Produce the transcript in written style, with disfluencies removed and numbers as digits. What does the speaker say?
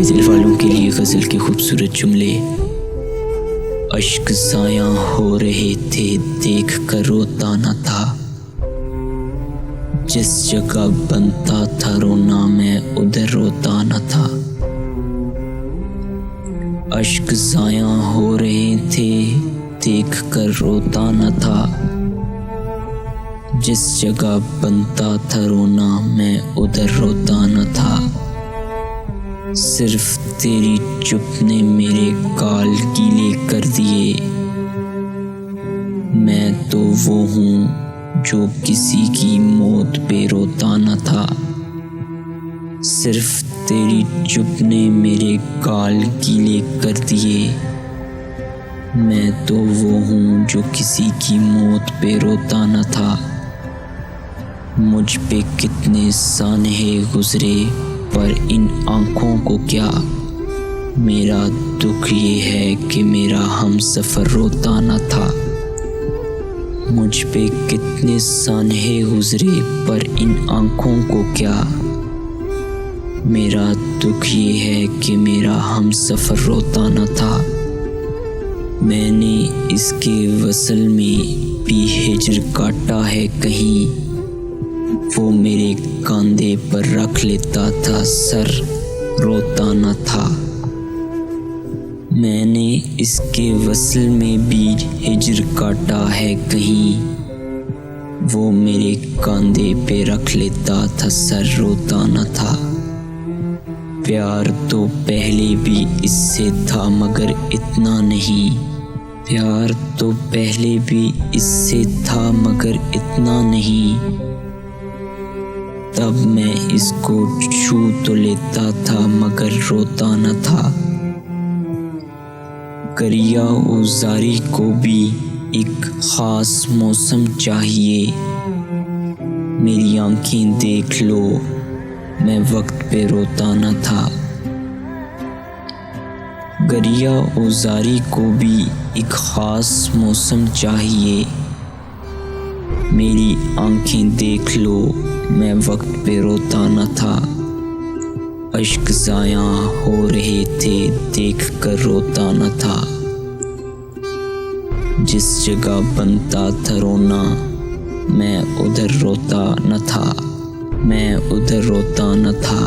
दिल वालों के लिए गज़ल के खूबसूरत जुमले। अश्क ज़ाया हो रहे थे, देख कर रोता न था। जिस जगह बनता था रोना, मैं उधर रोता न था। अश्क ज़ाया हो रहे थे, देख कर रोता न था। जिस जगह बनता था रोना, मैं उधर रोता न था। सिर्फ तेरी चुप ने मेरे गाल गीले कर दिए। मैं तो वो हूँ जो किसी की मौत पे रोता न था। सिर्फ तेरी चुप ने मेरे गाल गीले कर दिए। मैं तो वो हूँ जो किसी की मौत पे रोता न था। मुझ पे कितने सानहे गुजरे, पर इन आँखों को क्या। मेरा दुख ये है कि मेरा हमसफ़र रोता न था। मुझ पे कितने सानहे गुजरे, पर इन आँखों को क्या। मेरा दुख ये है कि मेरा हमसफ़र रोता न था। मैंने इसके वसल में भी हिज्र काटा है कहीं। वो मेरे कंधे पर रख लेता था सर, रोता न था। मैंने इसके वसल में भी हिज्र काटा है कहीं। वो मेरे कंधे पे रख लेता था सर, रोता न था। प्यार तो पहले भी इससे था मगर इतना नहीं। प्यार तो पहले भी इससे था मगर इतना नहीं। तब मैं इसको छू तो लेता था मगर रोता न था। गरिया उजारी को भी एक ख़ास मौसम चाहिए। मेरी आँखें देख लो, मैं वक्त पे रोता न था। गरिया उजारी को भी एक ख़ास मौसम चाहिए। मेरी आँखें देख लो, मैं वक्त पे रोता न था। अश्क ज़ाया हो रहे थे, देख कर रोता न था। जिस जगह बनता था रोना, मैं उधर रोता न था। मैं उधर रोता न था।